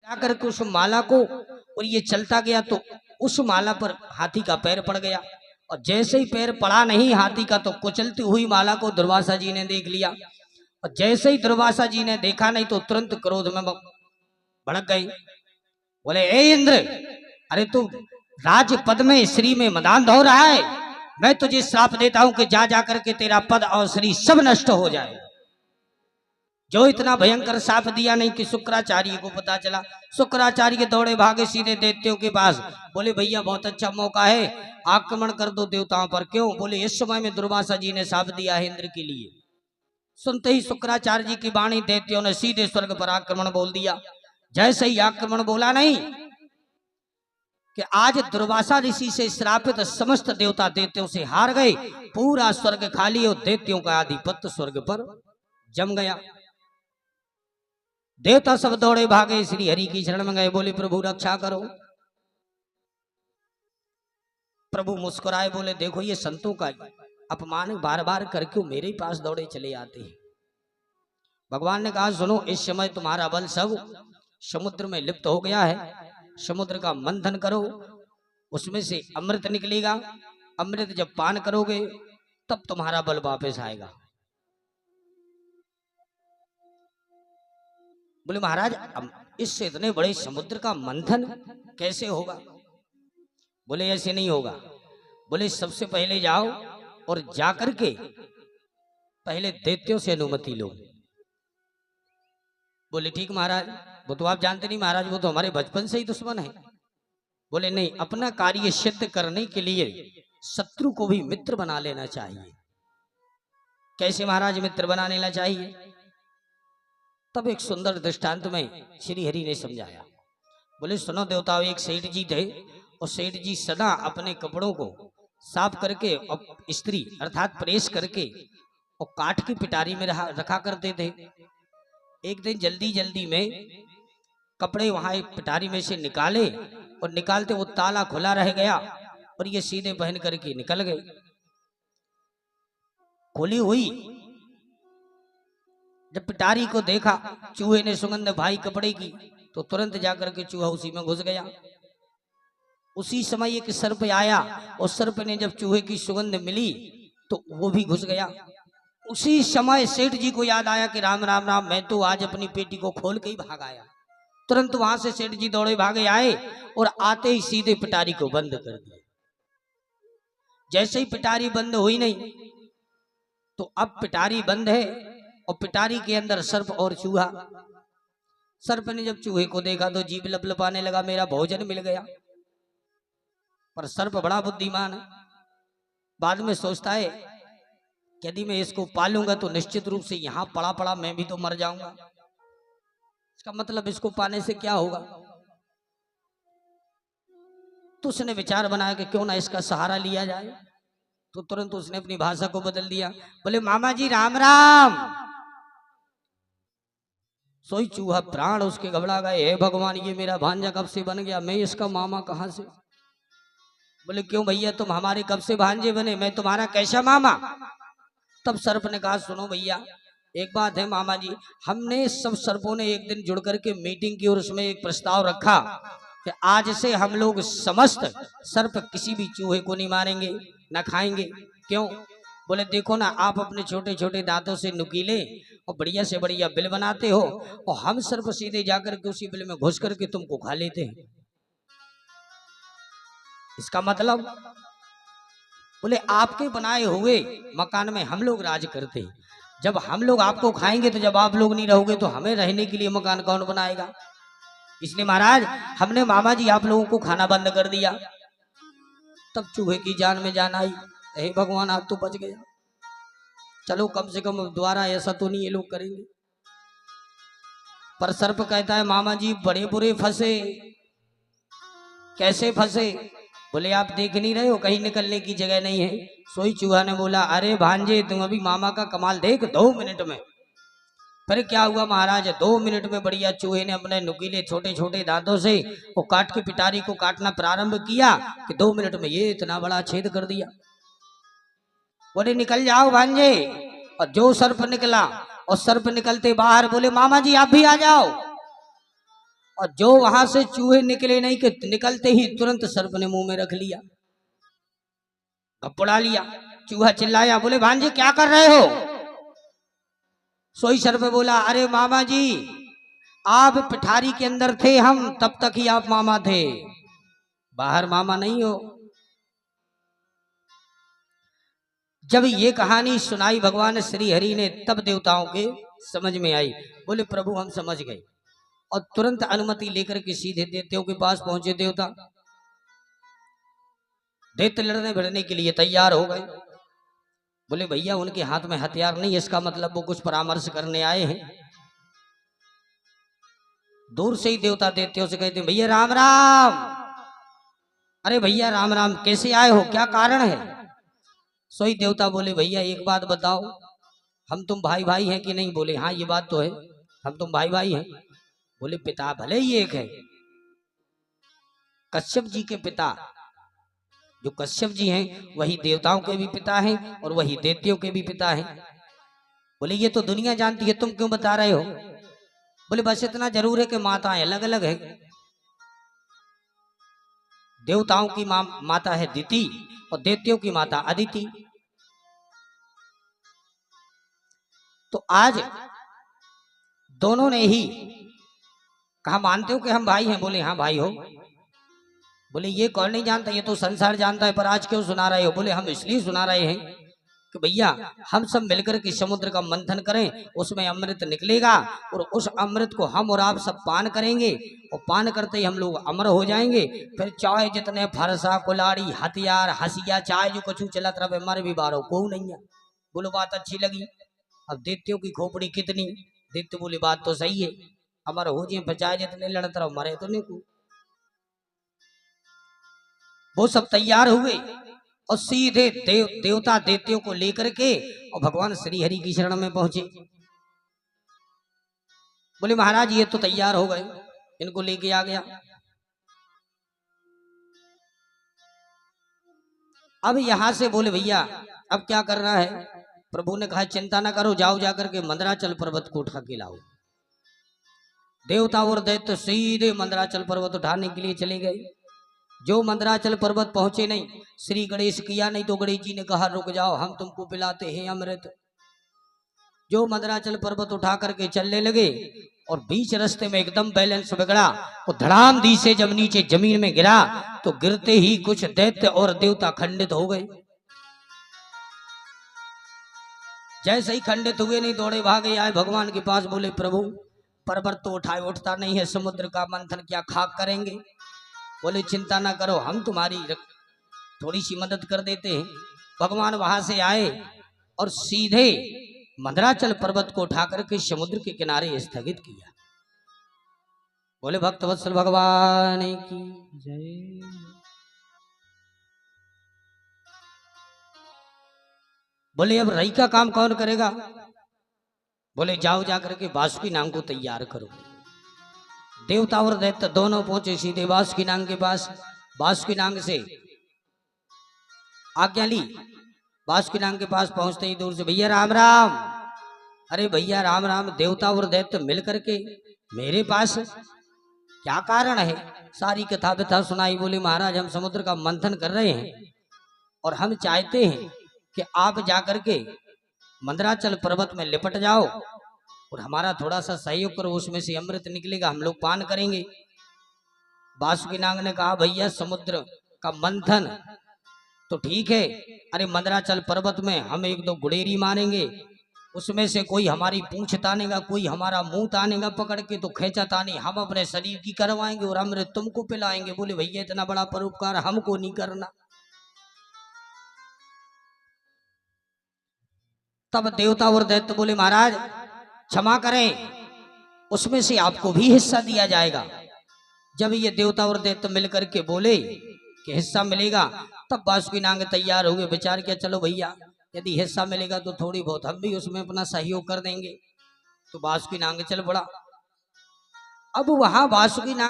आकर के उस माला को, और ये चलता गया तो उस माला पर हाथी का पैर पड़ गया, और जैसे ही पैर पड़ा नहीं हाथी का तो कुचलती हुई माला को दुर्वासा जी ने देख लिया। और जैसे ही दुर्वासा जी ने देखा नहीं तो तुरंत क्रोध में भड़क गए। बोले ए इंद्र, अरे तू राजपद में श्री में मदान धो रहा है, मैं तुझे श्राप देता हूं कि जा जाकर के तेरा पद और श्री सब नष्ट हो जाए। जो इतना भयंकर शाप दिया नहीं कि शुक्राचार्य को पता चला। शुक्राचार्य दौड़े भागे सीधे दैत्यों के पास। बोले भैया बहुत अच्छा मौका है, आक्रमण कर दो देवताओं पर। क्यों? बोले इस समय में दुर्वासा जी ने शाप दिया है इंद्र के लिए। सुनते ही शुक्राचार्य जी की वाणी दैत्यों ने सीधे स्वर्ग पर आक्रमण बोल दिया। जैसे ही आक्रमण बोला नहीं कि आज दुर्वासा ऋषि से श्रापित समस्त देवता दैत्यों से हार गए, पूरा स्वर्ग खाली और दैत्यों का आधिपत्य स्वर्ग पर जम गया। देवता सब दौड़े भागे श्री हरि की शरण में गए। बोले प्रभु रक्षा करो। प्रभु मुस्कुराए, बोले देखो ये संतों का अपमान बार बार करके मेरे पास दौड़े चले आते हैं। भगवान ने कहा सुनो, इस समय तुम्हारा बल सब समुद्र में लिप्त हो गया है, समुद्र का मंथन करो, उसमें से अमृत निकलेगा। अमृत जब पान करोगे तब तुम्हारा बल वापस आएगा। बोले महाराज इससे इतने बड़े समुद्र का मंथन कैसे होगा? बोले ऐसे नहीं होगा। बोले सबसे पहले जाओ और जाकर के पहले दैत्यों से अनुमति लो। बोले ठीक महाराज, वो तो आप जानते नहीं महाराज, वो तो हमारे बचपन से ही दुश्मन है। बोले नहीं, अपना कार्य सिद्ध करने के लिए शत्रु को भी मित्र बना लेना चाहिए। कैसे महाराज मित्र बना लेना चाहिए? तब एक सुंदर दृष्टांत में श्री हरि ने समझाया। बोले सुनो देवताओं, एक सेठ जी थे और सेठ जी सदा अपने कपड़ों को साफ करके और स्त्री अर्थात प्रेस करके और काठ की पिटारी में रखा करते थे। एक दिन जल्दी जल्दी में कपड़े वहां एक पिटारी में से निकाले और निकालते वो ताला खुला रह गया और ये सीधे पहन करके निकल गए। खुली हुई जब पिटारी को देखा, चूहे ने सुगंध भाई कपड़े की, तो तुरंत जाकर के चूहा उसी में घुस गया। उसी समय एक सर्प आया और सर्प ने जब चूहे की सुगंध मिली तो वो भी घुस गया। उसी समय सेठ जी को याद आया कि राम राम राम, मैं तो आज अपनी पेटी को खोल के ही भाग आया। तुरंत वहां से सेठ जी दौड़े भागे आए और आते ही सीधे पिटारी को बंद कर दिया। जैसे ही पिटारी बंद हुई नहीं तो अब पिटारी बंद है और पिटारी के अंदर सर्प और चूहा। सर्प ने जब चूहे को देखा तो जीभ लपलपाने लगा, मेरा भोजन मिल गया। पर सर्प बड़ा बुद्धिमान है, बाद में सोचता है यदि मैं इसको पालूंगा तो निश्चित रूप से यहां पड़ा पड़ा मैं भी तो मर जाऊंगा, इसका मतलब इसको पाने से क्या होगा। तो उसने विचार बनाया कि क्यों ना इसका सहारा लिया जाए। तो तुरंत उसने अपनी भाषा को बदल दिया। बोले मामा जी राम राम। सोई चूहा प्राण उसके घबरा गए, हे भगवान ये मेरा भांजा कब से बन गया, मैं इसका मामा कहां से। बोले क्यों भैया तुम हमारे कब से भांजे बने, मैं तुम्हारा कैसा मामा। तब सर्प ने कहा सुनो भैया, एक बात है मामा जी, हमने सब सर्पों ने एक दिन जुड़ करके मीटिंग की और उसमें एक प्रस्ताव रखा कि आज से हम लोग समस्त सर्प किसी भी चूहे को नहीं मारेंगे ना खाएंगे। क्यों? बोले देखो ना, आप अपने छोटे छोटे दांतों से नुकीले और बढ़िया से बढ़िया बिल बनाते हो और हम सर्प सीधे जाकर के उसी बिल में घुस करके तुमको खा लेते हैं। इसका मतलब बोले आपके बनाए हुए मकान में हम लोग राज करते हैं, जब हम लोग आपको खाएंगे तो जब आप लोग नहीं रहोगे तो हमें रहने के लिए मकान कौन बनाएगा। इसलिए महाराज हमने मामा जी आप लोगों को खाना बंद कर दिया। तब चूहे की जान में जान आई, हे भगवान आप तो बच गया, चलो कम से कम दोबारा ऐसा तो नहीं ये लोग करेंगे। पर सर्प कहता है मामा जी बड़े बुरे फंसे। कैसे फंसे? बोले आप देख नहीं रहे हो कहीं निकलने की जगह नहीं है। सोई चूहा ने बोला अरे भांजे तुम अभी मामा का कमाल देख, 2 मिनट में। फिर क्या हुआ महाराज, 2 मिनट में बढ़िया चूहे ने अपने नुकीले छोटे छोटे दांतों से वो काट की पिटारी को काटना प्रारंभ किया कि 2 मिनट में ये इतना बड़ा छेद कर दिया। बोले निकल जाओ भांजे। और जो सर्प निकला और सर्प निकलते बाहर बोले मामा जी आप भी आ जाओ। और जो वहां से चूहे निकले नहीं कि निकलते ही तुरंत सर्प ने मुंह में रख लिया, घपड़ा लिया। चूहा चिल्लाया, बोले भांजे क्या कर रहे हो? सोई सर्प बोला, अरे मामा जी आप पिठारी के अंदर थे, हम तब तक ही आप मामा थे, बाहर मामा नहीं हो। जब ये कहानी सुनाई भगवान श्री हरि ने तब देवताओं के समझ में आई। बोले प्रभु हम समझ गए, और तुरंत अनुमति लेकर के सीधे दैत्यों के पास पहुंचे। देवता दैत्य लड़ने भिड़ने के लिए तैयार हो गए। बोले भैया उनके हाथ में हथियार नहीं, इसका मतलब वो कुछ परामर्श करने आए हैं। दूर से ही देवता दैत्यों से कहते भैया राम राम। अरे भैया राम राम, कैसे आए हो, क्या कारण है? सोई देवता बोले भैया एक बात बताओ, हम तुम भाई भाई हैं कि नहीं? बोले हाँ ये बात तो है, हम तुम भाई भाई हैं। बोले पिता भले ही एक है, कश्यप जी के पिता जो कश्यप जी हैं वही देवताओं के भी पिता हैं और वही दैत्यों के भी पिता हैं। बोले ये तो दुनिया जानती है, तुम क्यों बता रहे हो? बोले बस इतना जरूर है कि माताएं अलग अलग है। देवताओं की माता है दिति और दैत्यों की माता अदिति। तो आज दोनों ने ही कहा मानते हो कि हम भाई हैं? बोले हाँ भाई हो। बोले ये कौन नहीं जानता, ये तो संसार जानता है, पर आज क्यों सुना रहे हो? बोले हम इसलिए सुना रहे हैं कि भैया हम सब मिलकर के समुद्र का मंथन करें, उसमें अमृत निकलेगा और उस अमृत को हम और आप सब पान करेंगे, और पान करते ही हम लोग अमर हो जाएंगे। फिर चाहे जितने फरसा कुलाड़ी हथियार हसिया चाहे जो कुछ चलत रहे मर भी बारो को नहीं है। बोलो बात अच्छी लगी। अब दैत्यों की खोपड़ी कितनी? दैत्य बोले बात तो सही है, अमर हो जाए, बचाए जितने लड़त रहो मरे तो नहीं को। वो सब तैयार हुए और सीधे देवता दैत्यों को लेकर के और भगवान श्री हरि की शरण में पहुंचे। बोले महाराज ये तो तैयार हो गए, इनको लेके आ गया। अब यहां से बोले भैया अब क्या करना है? प्रभु ने कहा चिंता ना करो, जाओ जाकर के मंदराचल पर्वत को उठा के लाओ। देवता और दैत्य सीधे मंदराचल पर्वत उठाने के लिए चले गए। जो मंदराचल पर्वत पहुंचे नहीं, श्री गणेश किया नहीं तो गणेश जी ने कहा रुक जाओ हम तुमको पिलाते हैं अमृत। जो मंदराचल पर्वत उठा करके चलने लगे और बीच रास्ते में एकदम बैलेंस बिगड़ा और धड़ाम दी से जब नीचे जमीन में गिरा तो गिरते ही कुछ दैत्य और देवता खंडित हो गए। जैसे ही खंडित हुए नहीं दौड़े भागे आए भगवान के पास। बोले प्रभु पर्वत तो उठाए उठता नहीं है, समुद्र का मंथन क्या खाक करेंगे? बोले चिंता ना करो हम तुम्हारी थोड़ी सी मदद कर देते हैं। भगवान वहां से आए और सीधे मंदराचल पर्वत को उठा करके समुद्र के किनारे स्थगित किया। बोले भक्त वत्सल भगवान की जय। बोले अब रई का काम कौन करेगा? बोले जाओ जाकर के बासुकी नाग को तैयार करो। देवता और दैत्य दोनों पहुंचे सीधे बासुकी नाग के पास। बासुकी नाग से आज्ञा ली। बासुकी नाग के पास पहुंचते ही दूर से भैया राम राम। अरे भैया राम राम, देवता और दैत्य मिलकर के मेरे पास क्या कारण है? सारी कथा व्यथा सुनाई। बोले महाराज हम समुद्र का मंथन कर रहे हैं और हम चाहते हैं कि आप जाकर के मंदराचल पर्वत में लिपट जाओ और हमारा थोड़ा सा सहयोग करो, उसमें से अमृत निकलेगा हम लोग पान करेंगे। बासुकी नाग ने कहा भैया समुद्र का मंथन तो ठीक है, अरे मंदराचल पर्वत में हम एक दो गुड़ेरी मारेंगे, उसमें से कोई हमारी पूंछ तानेगा, कोई हमारा मुंह तानेगा पकड़ के तो खेचा ताने हम अपने शरीर की करवाएंगे और अमृत तुमको पिलाएंगे। बोले भैया इतना बड़ा परोपकार हमको नहीं करना। तब देवता और दैत्य बोले महाराज क्षमा करें, उसमें से आपको भी हिस्सा दिया जाएगा। जब ये देवता और दैत्य मिलकर के बोले कि हिस्सा मिलेगा, तब बासुकी नाग तैयार हुए। विचार किया चलो भैया यदि हिस्सा मिलेगा तो थोड़ी बहुत हम भी उसमें अपना सहयोग कर देंगे। तो बासुकी नाग चल पड़ा। अब वहां बासुकी नाग